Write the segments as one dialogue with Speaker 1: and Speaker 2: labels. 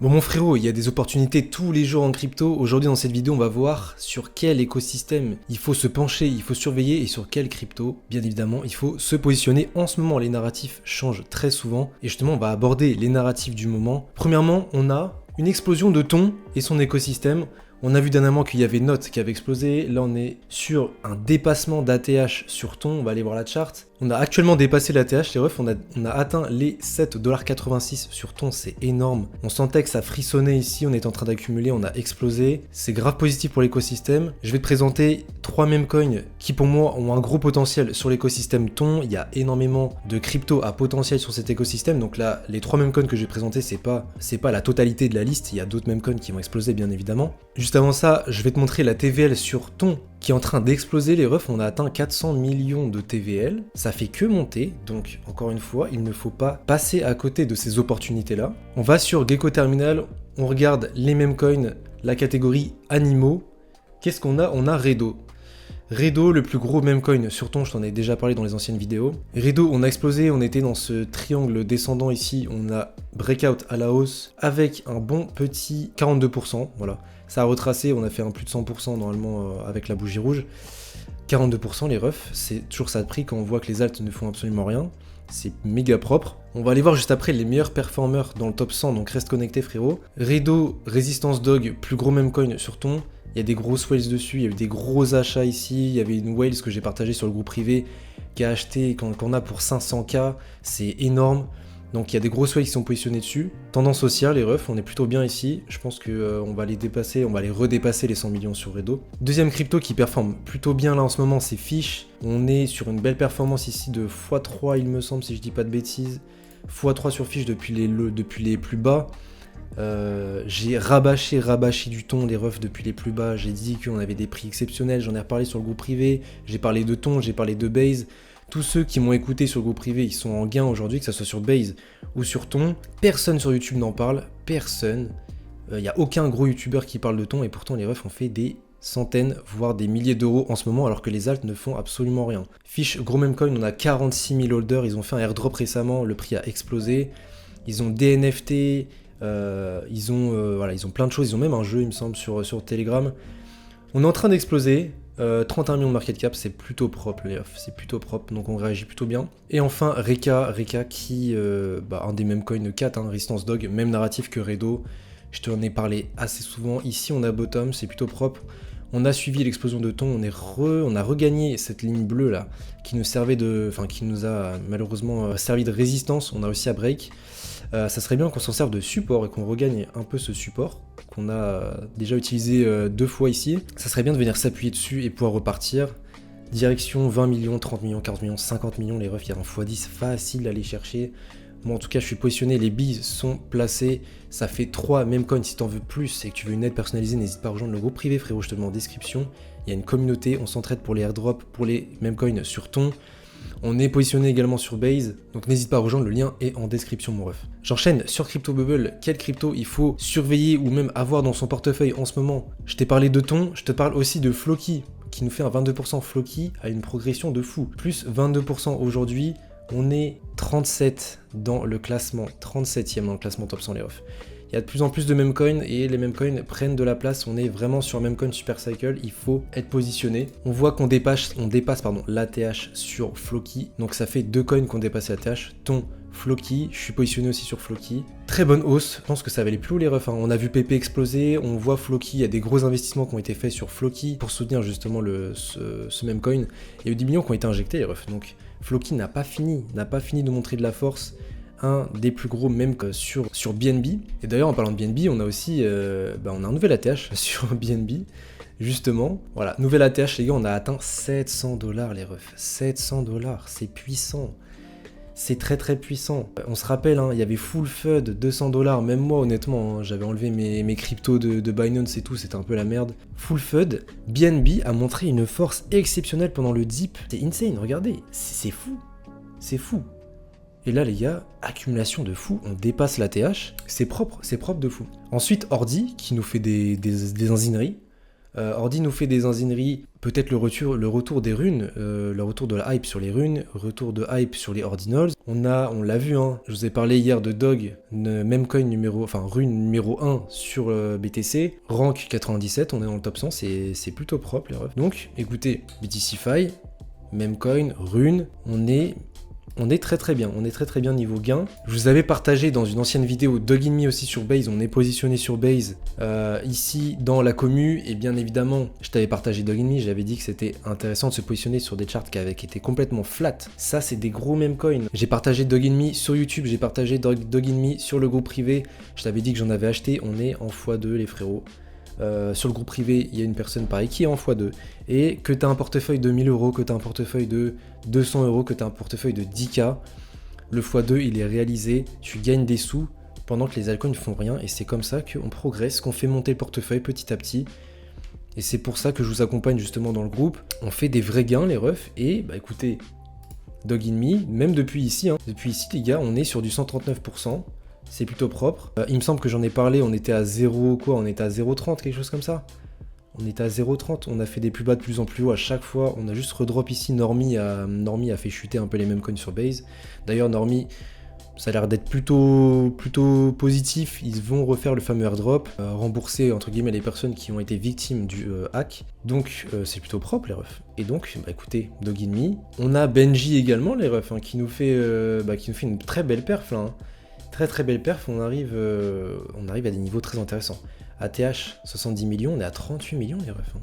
Speaker 1: Bon mon frérot, il y a des opportunités tous les jours en crypto. Aujourd'hui dans cette vidéo, on va voir sur quel écosystème il faut se pencher, il faut surveiller et sur quel crypto, bien évidemment, il faut se positionner. En ce moment, les narratifs changent très souvent et justement, on va aborder les narratifs du moment. Premièrement, on a une explosion de Ton et son écosystème. On a vu dernièrement qu'il y avait Note qui avait explosé. Là, on est sur un dépassement d'ATH sur Ton. On va aller voir la charte. On a actuellement dépassé l'ATH, les refs. On a atteint les 7,86$ sur Ton. C'est énorme. On sentait que ça frissonnait ici. On est en train d'accumuler. On a explosé. C'est grave positif pour l'écosystème. Je vais te présenter 3 meme coins qui, pour moi, ont un gros potentiel sur l'écosystème Ton. Il y a énormément de crypto à potentiel sur cet écosystème. Donc là, les 3 meme coins que je vais présenter, c'est pas la totalité de la liste. Il y a d'autres meme coins qui vont exploser, bien évidemment. Juste avant ça, je vais te montrer la TVL sur Ton qui est en train d'exploser. Les refs, on a atteint 400 millions de TVL. Ça fait que monter. Donc, encore une fois, il ne faut pas passer à côté de ces opportunités-là. On va sur Gecko Terminal. On regarde les meme coins, la catégorie animaux. Qu'est-ce qu'on a? On a Redo. Redo, le plus gros meme coin sur Ton, je t'en ai déjà parlé dans les anciennes vidéos. Redo, on a explosé, on était dans ce triangle descendant ici, on a breakout à la hausse avec un bon petit 42%, voilà. Ça a retracé, on a fait un plus de 100% normalement avec la bougie rouge. 42% les refs, c'est toujours ça de prix quand on voit que les alts ne font absolument rien. C'est méga propre. On va aller voir juste après les meilleurs performeurs dans le top 100, donc reste connecté frérot. Redo, Resistance Dog, plus gros meme coin sur Ton. Il y a des grosses whales dessus, il y a eu des gros achats ici, il y avait une whales que j'ai partagée sur le groupe privé qui a acheté, qu'on a pour 500K, c'est énorme. Donc il y a des grosses whales qui sont positionnées dessus. Tendance haussière, les refs, on est plutôt bien ici. Je pense qu'on va les dépasser, on va les redépasser les 100 millions sur Redo. Deuxième crypto qui performe plutôt bien là en ce moment, c'est Fish. On est sur une belle performance ici de x3 il me semble, si je dis pas de bêtises. x3 sur Fish depuis les plus bas. J'ai rabâché du Ton les refs depuis les plus bas, j'ai dit qu'on avait des prix exceptionnels, j'en ai reparlé sur le groupe privé, j'ai parlé de Ton, j'ai parlé de Base. Tous ceux qui m'ont écouté sur le groupe privé, ils sont en gain aujourd'hui, que ce soit sur Base ou sur Ton. Personne sur YouTube n'en parle, personne. Il n'y a aucun gros youtubeur qui parle de Ton et pourtant les refs ont fait des centaines, voire des milliers d'euros en ce moment alors que les alts ne font absolument rien. Fish, gros meme coin, on a 46 000 holders, ils ont fait un airdrop récemment, le prix a explosé. Ils ont des NFT, ils ont plein de choses, ils ont même un jeu il me semble sur Telegram. On est en train d'exploser, 31 millions de market cap, c'est plutôt propre les off, c'est plutôt propre, donc on réagit plutôt bien. Et enfin Reka qui, un des mêmes coins 4, Resistance Dog, même narratif que Redo, je te en ai parlé assez souvent. Ici on a bottom, c'est plutôt propre. On a suivi l'explosion de Ton, on a regagné cette ligne bleue là, qui nous a malheureusement servi de résistance, on a aussi à break. Ça serait bien qu'on s'en serve de support et qu'on regagne un peu ce support qu'on a déjà utilisé 2 fois ici. Ça serait bien de venir s'appuyer dessus et pouvoir repartir. Direction 20 millions, 30 millions, 40 millions, 50 millions, les refs, il y a un x10 facile à aller chercher. Moi en tout cas je suis positionné, les billes sont placées, ça fait 3 meme coins. Si t'en veux plus et que tu veux une aide personnalisée, n'hésite pas à rejoindre le groupe privé frérot, je te le mets en description. Il y a une communauté, on s'entraide pour les airdrops, pour les meme coins sur Ton. On est positionné également sur Base, donc n'hésite pas à rejoindre, le lien est en description mon ref. J'enchaîne sur Crypto Bubble, quelle crypto il faut surveiller ou même avoir dans son portefeuille en ce moment. Je t'ai parlé de Ton, je te parle aussi de Floki, qui nous fait un 22%. Floki a une progression de fou, plus 22% aujourd'hui. On est 37 dans le classement, 37e dans le classement top 100 les refs. Il y a de plus en plus de meme coins et les meme coins prennent de la place. On est vraiment sur meme coin super cycle, il faut être positionné. On voit qu'on dépasse l'ATH sur Floki. Donc ça fait 2 coins qu'on dépasse l'ATH. Ton, Floki, je suis positionné aussi sur Floki. Très bonne hausse, je pense que ça va aller plus haut les refs. On a vu PP exploser, on voit Floki, il y a des gros investissements qui ont été faits sur Floki pour soutenir justement ce meme coin. Il y a eu 10 millions qui ont été injectés les refs. Donc Floki n'a pas fini de montrer de la force. Un des plus gros même sur BNB. Et d'ailleurs en parlant de BNB, on a aussi on a un nouvel ATH sur BNB. Justement, voilà, nouvel ATH les gars, on a atteint 700$ les refs. 700$, c'est puissant. C'est très très puissant. On se rappelle, il y avait Full FUD, 200$. Même moi honnêtement, j'avais enlevé mes cryptos de Binance et tout, c'était un peu la merde. Full FUD, BNB a montré une force exceptionnelle pendant le dip. C'est insane, regardez, c'est fou. C'est fou. Et là les gars, accumulation de fou, on dépasse la TH, c'est propre de fou. Ensuite Ordi qui nous fait des inzineries. Ordi nous fait des inzineries peut-être le retour des runes, le retour de la hype sur les runes, retour de hype sur les ordinals. On l'a vu, hein, je vous ai parlé hier de Dog, même coin rune numéro 1 sur BTC, rank 97, on est dans le top 100, c'est plutôt propre les refs. Donc écoutez, BTCFi, même coin, rune, on est très bien, on est très bien niveau gain. Je vous avais partagé dans une ancienne vidéo Doginme aussi sur Base, on est positionné sur Base ici dans la commu, et bien évidemment je t'avais partagé Doginme, j'avais dit que c'était intéressant de se positionner sur des charts qui avaient été complètement flat. Ça c'est des gros meme coins. J'ai partagé Doginme sur YouTube, j'ai partagé Doginme sur le groupe privé, je t'avais dit que j'en avais acheté, on est en x2 les frérots. Sur le groupe privé, il y a une personne pareil qui est en x2, et que tu as un portefeuille de 1000 euros, que tu as un portefeuille de 200 euros, que tu as un portefeuille de 10K, le x2 il est réalisé, tu gagnes des sous pendant que les altcoins ne font rien, et c'est comme ça qu'on progresse, qu'on fait monter le portefeuille petit à petit, et c'est pour ça que je vous accompagne justement dans le groupe. On fait des vrais gains les refs, et bah écoutez, Doginme, même depuis ici les gars, on est sur du 139%. C'est plutôt propre. Il me semble que j'en ai parlé, on était à 0,30, quelque chose comme ça. On était à 0,30, on a fait des plus bas de plus en plus haut à chaque fois. On a juste redrop ici, Normie a fait chuter un peu les mêmes coins sur Base. D'ailleurs, Normie, ça a l'air d'être plutôt positif. Ils vont refaire le fameux airdrop, rembourser entre guillemets les personnes qui ont été victimes du hack. Donc c'est plutôt propre les refs. Et donc, bah écoutez, Doginme. On a Benji également les refs, hein, qui nous fait une très belle perf là. Hein. Très belle perf, on arrive à des niveaux très intéressants. ATH, 70 millions, on est à 38 millions les refs. Hein.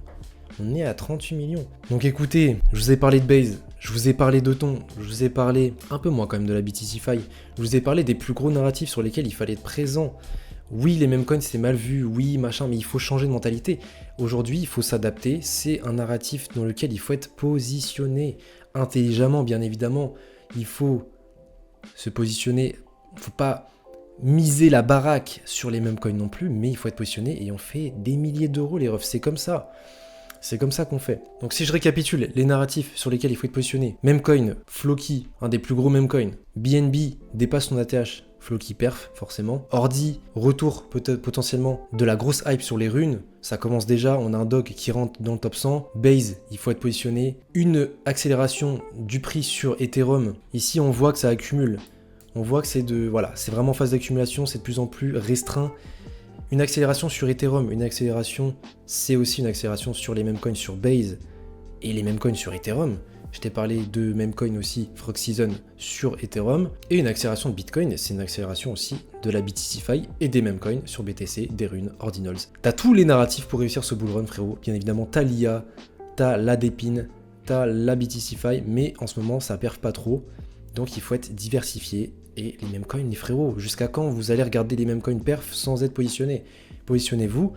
Speaker 1: On est à 38 millions. Donc écoutez, je vous ai parlé de Base, je vous ai parlé de Ton, je vous ai parlé un peu moins quand même de la BTCFi, je vous ai parlé des plus gros narratifs sur lesquels il fallait être présent. Oui, les mêmes coins c'est mal vu, oui, machin, mais il faut changer de mentalité. Aujourd'hui, il faut s'adapter, c'est un narratif dans lequel il faut être positionné intelligemment, bien évidemment. Il faut se positionner. Faut pas miser la baraque sur les mêmes coins non plus, mais il faut être positionné et on fait des milliers d'euros les refs, c'est comme ça. C'est comme ça qu'on fait. Donc si je récapitule les narratifs sur lesquels il faut être positionné, même coin, Floki, un des plus gros même coins, BNB dépasse son ATH, Floki perf forcément, Ordi, retour peut-être potentiellement de la grosse hype sur les runes, ça commence déjà, on a un dog qui rentre dans le top 100, Base, il faut être positionné, une accélération du prix sur Ethereum, ici on voit que ça accumule. On voit que c'est vraiment en phase d'accumulation, c'est de plus en plus restreint. Une accélération sur Ethereum, une accélération, c'est aussi une accélération sur les mêmes coins sur Base et les mêmes coins sur Ethereum. Je t'ai parlé de mêmes coins aussi, Frog Season sur Ethereum. Et une accélération de Bitcoin, c'est une accélération aussi de la BTCFi et des mêmes coins sur BTC, des runes, Ordinals. T'as tous les narratifs pour réussir ce bull run frérot. Bien évidemment, t'as l'IA, t'as la Dépine, t'as la BTCFi, mais en ce moment ça perf pas trop. Donc il faut être diversifié. Et les mêmes coins, les frérots, jusqu'à quand vous allez regarder les mêmes coins perf sans être positionné? Positionnez-vous,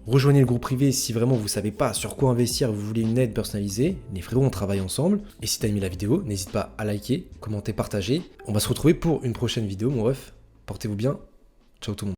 Speaker 1: rejoignez le groupe privé si vraiment vous ne savez pas sur quoi investir, vous voulez une aide personnalisée. Les frérots, on travaille ensemble. Et si tu as aimé la vidéo, n'hésite pas à liker, commenter, partager. On va se retrouver pour une prochaine vidéo, mon ref. Portez-vous bien. Ciao tout le monde.